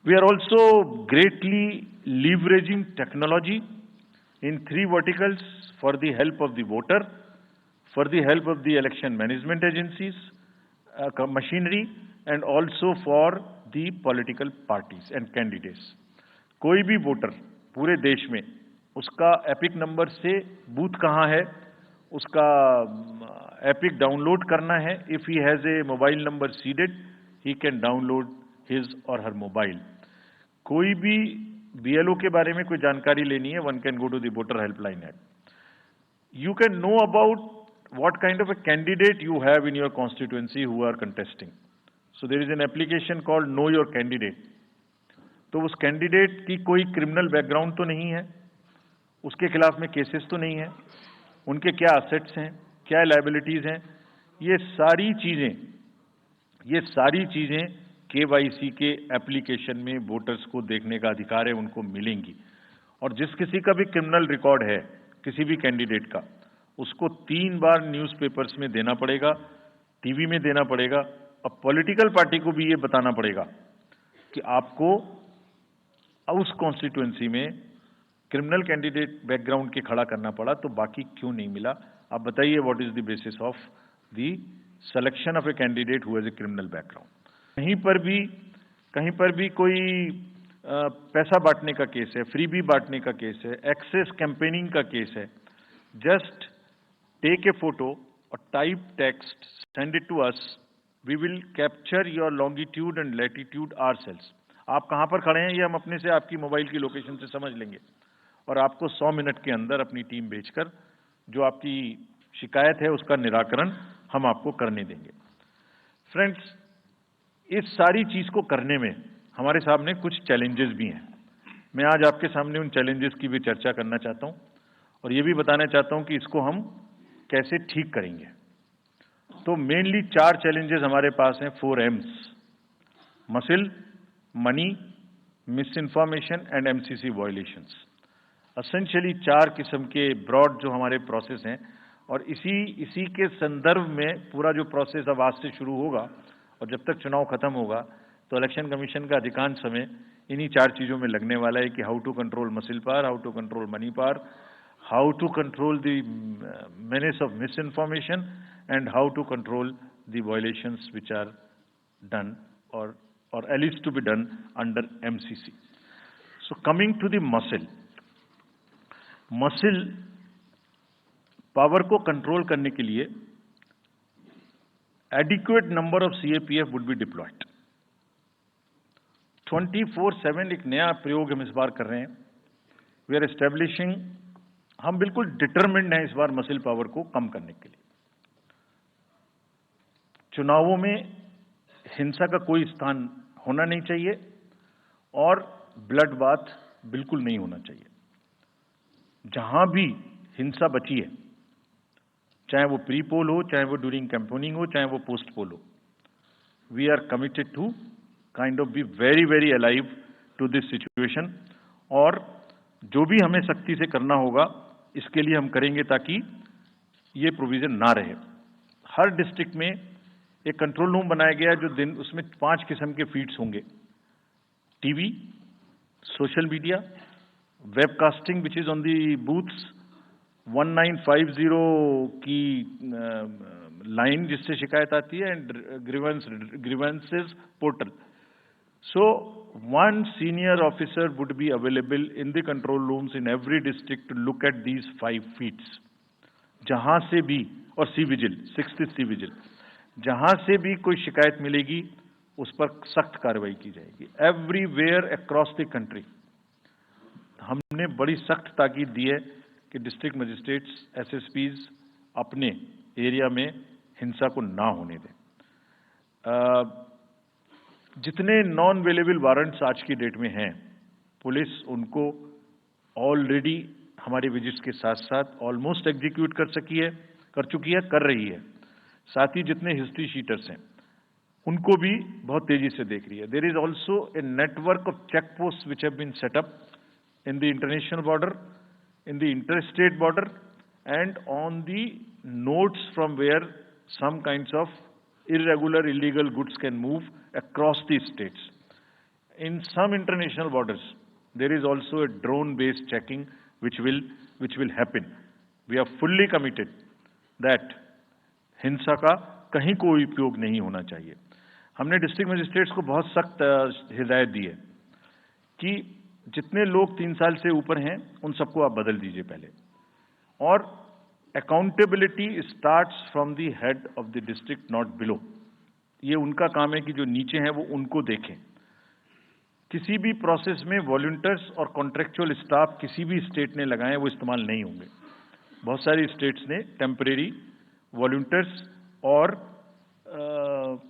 We are also greatly leveraging technology in three verticals for the help of the voter, for the help of the election management agencies, machinery, and also for the political parties and candidates. कोई भी voter पूरे देश में उसका epic number से booth कहाँ है, उसका एपिक डाउनलोड करना है. If he has a mobile number seeded, he can download his और हर मोबाइल. कोई भी बीएलओ के बारे में कोई जानकारी लेनी है, one can go to the voter helpline app. You can know about what kind of a candidate you have in your constituency who are contesting. So there is an application called Know Your Candidate. तो उस candidate की कोई criminal background तो नहीं है, उसके खिलाफ में केसेस तो नहीं है, उनके क्या असेट्स हैं, क्या लायबिलिटीज हैं, ये सारी चीजें केवाईसी के एप्लीकेशन में वोटर्स को देखने का अधिकार है, उनको मिलेंगी. और जिस किसी का भी क्रिमिनल रिकॉर्ड है किसी भी कैंडिडेट का, उसको 3 बार न्यूज़पेपर्स में देना पड़ेगा, टीवी में देना पड़ेगा, और पॉलिटिकल पार्टी को भी ये बताना पड़ेगा कि आपको उस कॉन्स्टिट्यूएंसी में क्रिमिनल कैंडिडेट बैकग्राउंड के खड़ा करना पड़ा, तो बाकी क्यों नहीं मिला. आप बताइए, what is the basis of the selection of a candidate who has a criminal background. कहीं पर भी कोई पैसा बांटने का केस है, फ्रीबी बांटने का केस है, एक्सेस कैंपेनिंग का केस है, जस्ट टेक ए फोटो और type text, send it to us, we will capture your longitude and latitude ourselves. आप कहां पर खड़े हैं ये हम अपने से आपकी मोबाइल की लोकेशन से समझ लेंगे, और आपको 100 मिनट के अंदर अपनी टीम भेजकर जो आपकी शिकायत है उसका निराकरण हम आपको करने देंगे. फ्रेंड्स, इस सारी चीज को करने में हमारे सामने कुछ चैलेंजेस भी हैं. मैं आज आपके सामने उन चैलेंजेस की भी चर्चा करना चाहता हूं, और ये भी बताना चाहता हूं कि इसको हम कैसे ठीक करेंगे. तो मेनली 4 चैलेंजेस हमारे पास हैं, 4 M's: muscle, money, miss information and MCC violations. Essentially 4 किस्म के ब्रॉड जो हमारे प्रोसेस हैं, और इसी के संदर्भ में पूरा जो प्रोसेस अब आज से शुरू होगा और जब तक चुनाव खत्म होगा, तो इलेक्शन कमीशन का अधिकांश समय इन्हीं 4 चीजों में लगने वाला है कि how to control muscle power, how to control money power, how to control the menace of misinformation, and how to control the violations which are done or alleged to be done under MCC. So coming to the muscle power को control करने के लिए adequate number of CAPF would be deployed. 24/7 एक नया प्रयोग हम इस बार कर रहे हैं. वी आर एस्टेब्लिशिंग, हम बिल्कुल डिटरमिन्ड हैं इस बार मसिल पावर को कम करने के लिए. चुनावों में हिंसा का कोई स्थान होना नहीं चाहिए, और ब्लड बाथ बिल्कुल नहीं होना चाहिए. जहां भी हिंसा बची है, चाहे वो प्री पोल हो, चाहे वो ड्यूरिंग कैंपेनिंग हो, चाहे वो पोस्ट पोल हो, we are committed to kind of be very very alive to this situation. और जो भी हमें सख्ती से करना होगा इसके लिए हम करेंगे, ताकि ये प्रोविजन ना रहे. हर डिस्ट्रिक्ट में एक कंट्रोल रूम बनाया गया है, जो दिन उसमें 5 किस्म के फीड्स होंगे: TV, social media, webcasting which is on the booths, 1950 की लाइन जिससे शिकायत आती है, and grievances portal. So one senior officer would be available in the control rooms in every district to look at these 5 feeds. जहां से भी, और C vigil, 6th C vigil, जहां से भी कोई शिकायत मिलेगी उस पर सख्त कार्रवाई की जाएगी. एवरीवेयर अक्रॉस द कंट्री हमने बड़ी सख्त ताकीद दी है कि डिस्ट्रिक्ट मजिस्ट्रेट्स, एसएसपीज अपने एरिया में हिंसा को ना होने दें. जितने नॉन अवेलेबल वारंट्स आज की डेट में हैं, पुलिस उनको ऑलरेडी हमारे विजिट्स के साथ साथ ऑलमोस्ट एग्जीक्यूट कर चुकी है, कर रही है. साथ ही जितने हिस्ट्री शीटर्स हैं उनको भी बहुत तेजी से देख रही है. There is also a network of check post which have been set up in the international border, in the interstate border, and on the nodes from where some kinds of irregular illegal goods can move across the states. in some international borders, there is also a drone-based checking which will happen. We are fully committed that हिंसा का कहीं कोई उपयोग नहीं होना चाहिए। हमने district magistrates को बहुत सख्त हिदायत दी है कि जितने लोग 3 साल से ऊपर हैं उन सबको आप बदल दीजिए पहले, और accountability starts from the head of the district, not below. ये उनका काम है कि जो नीचे हैं वो उनको देखें। किसी भी प्रोसेस में वॉलंटियर्स और कॉन्ट्रेक्चुअल स्टाफ किसी भी स्टेट ने लगाए वो इस्तेमाल नहीं होंगे। बहुत सारी स्टेट्स ने टेम्परेरी वॉलंटियर्स और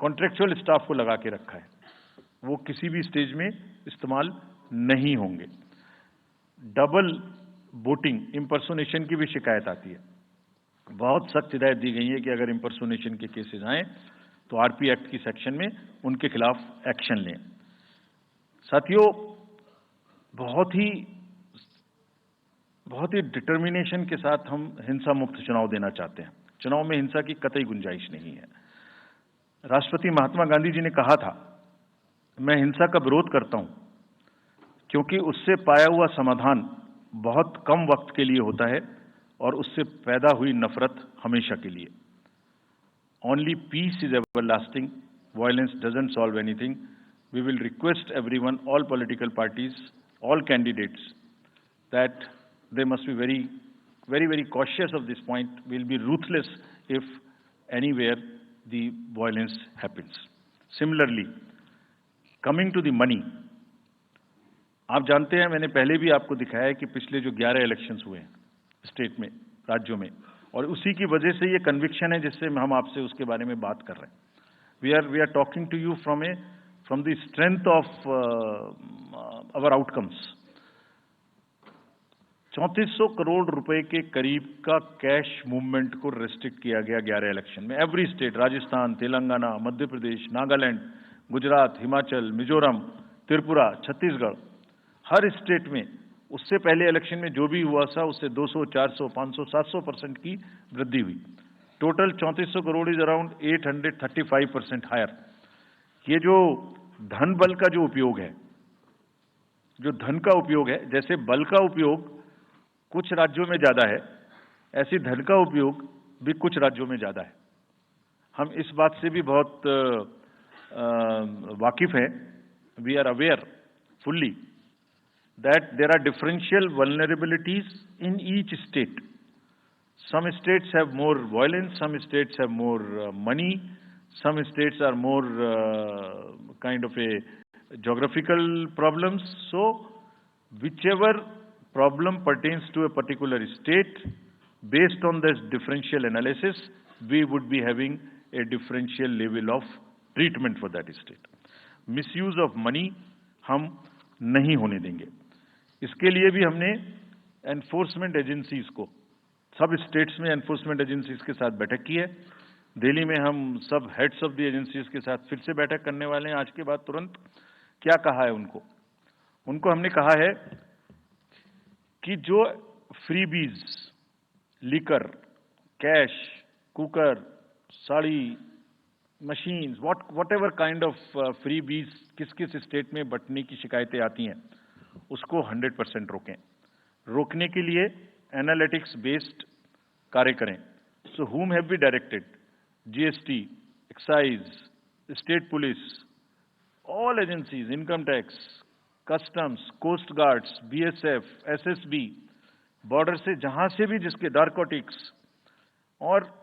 कॉन्ट्रेक्चुअल स्टाफ को लगा के रखा है, वो किसी भी स्टेज में इस्तेमाल नहीं होंगे। डबल वोटिंग, इम्पर्सोनेशन की भी शिकायत आती है। बहुत सख्त हिदायत दी गई है कि अगर इम्पर्सोनेशन के केसेस आए तो आरपी एक्ट की सेक्शन में उनके खिलाफ एक्शन लें। साथियों, बहुत ही डिटर्मिनेशन के साथ हम हिंसा मुक्त चुनाव देना चाहते हैं। चुनाव में हिंसा की कतई गुंजाइश नहीं है। राष्ट्रपति महात्मा गांधी जी ने कहा था, मैं हिंसा का विरोध करता हूं क्योंकि उससे पाया हुआ समाधान बहुत कम वक्त के लिए होता है और उससे पैदा हुई नफरत हमेशा के लिए। Only peace is everlasting. Violence doesn't solve anything. We will request everyone, all political parties, all candidates, that they must be very, very, very cautious of this point. We'll be ruthless if anywhere the violence happens. Similarly, coming to the money, आप जानते हैं, मैंने पहले भी आपको दिखाया है कि पिछले जो 11 इलेक्शंस हुए हैं स्टेट में, राज्यों में, और उसी की वजह से ये कन्विक्शन है जिससे हम आपसे उसके बारे में बात कर रहे हैं। We are talking to you from the strength of our outcomes. 3400 crore रुपए के करीब का कैश मूवमेंट को रेस्ट्रिक्ट किया गया 11 इलेक्शन में। एवरी स्टेट, राजस्थान, तेलंगाना, मध्य प्रदेश, नागालैंड, गुजरात, हिमाचल, मिजोरम, त्रिपुरा, छत्तीसगढ़, हर स्टेट में उससे पहले इलेक्शन में जो भी हुआ था उससे 200, 400, 500, 700% की वृद्धि हुई। Total 3400 crore is around 835% higher. ये जो धन बल का जो उपयोग है, जो धन का उपयोग है, जैसे बल का उपयोग कुछ राज्यों में ज्यादा है, ऐसी धन का उपयोग भी कुछ राज्यों में ज्यादा है। हम इस बात से भी बहुत वाकिफ हैं। We are aware fully that there are differential vulnerabilities in each state. Some states have more violence, some states have more money, some states are more kind of a geographical problems. So whichever problem pertains to a particular state, based on this differential analysis, we would be having a differential level of treatment for that state. Misuse of money हम नहीं होने देंगे। इसके लिए भी हमने enforcement agencies को, सब स्टेट्स में एनफोर्समेंट एजेंसीज के साथ बैठक की है। दिल्ली में हम सब हेड्स ऑफ द एजेंसीज के साथ फिर से बैठक करने वाले हैं आज के बाद तुरंत। क्या कहा है उनको हमने कहा है कि जो freebies, liquor, cash, cooker, sari, machines, whatever kind of freebies किस किस स्टेट में बंटने की शिकायतें आती हैं, उसको 100% रोकें। रोकने के लिए एनालिटिक्स बेस्ड कार्य करें। So whom have we directed? GST, excise, state police, all agencies, income tax, customs, coast guards, BSF, SSB, border से जहां से भी जिसके नारकोटिक्स और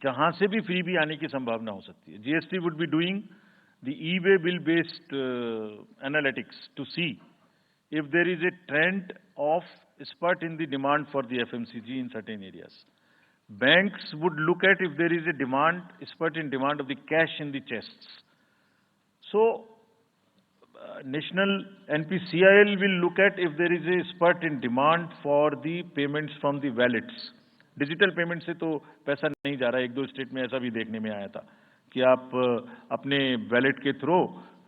जहां से भी फ्री भी आने की संभावना हो सकती है। GST would be doing the e-way bill based analytics to see if there is a trend of spurt in the demand for the FMCG in certain areas. Banks would look at if there is a spurt in demand of the cash in the chests. So national NPCIL will look at if there is a spurt in demand for the payments from the wallets. Digital payment से तो पैसा नहीं जा रहा है। 1-2 state में ऐसा भी देखने में आया था कि आप अपने वैलेट के थ्रू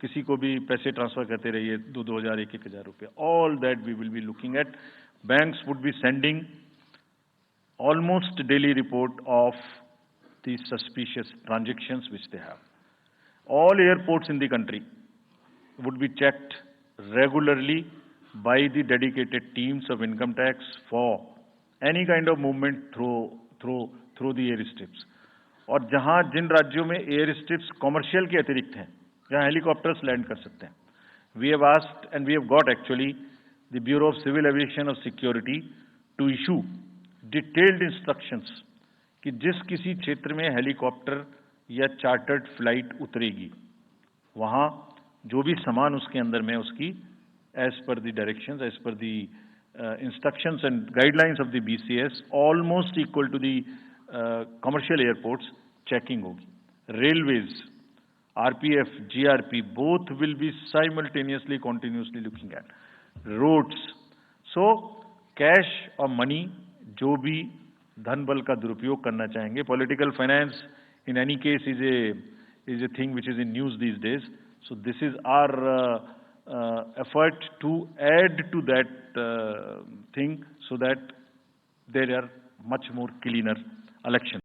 किसी को भी पैसे ट्रांसफर करते रहिए, 2,000, 1,000 रुपये। All that we will be looking at. Banks would be sending almost daily report of the suspicious transactions which they have. All airports in the country would be checked regularly by the dedicated teams of income tax for any kind of movement through the airstrips. और जहां जिन राज्यों में air strips commercial के अतिरिक्त हैं, जहां helicopters land कर सकते हैं, we have asked and we have got actually the bureau of civil aviation of security to issue detailed instructions कि जिस किसी क्षेत्र में हेलीकॉप्टर या चार्टर्ड फ्लाइट उतरेगी, वहां जो भी सामान उसके अंदर में उसकी as per the directions, as per the instructions and guidelines of the BCS almost equal to the commercial airports, checking होगी. Railways, RPF, GRP, both will be simultaneously, continuously looking at. Roads. So, cash और money, जो भी धन बल का दुरुपयोग करना चाहेंगे, political finance in any case is a thing which is in news these days. So, this is our effort to add to that thing so that there are much more cleaner election.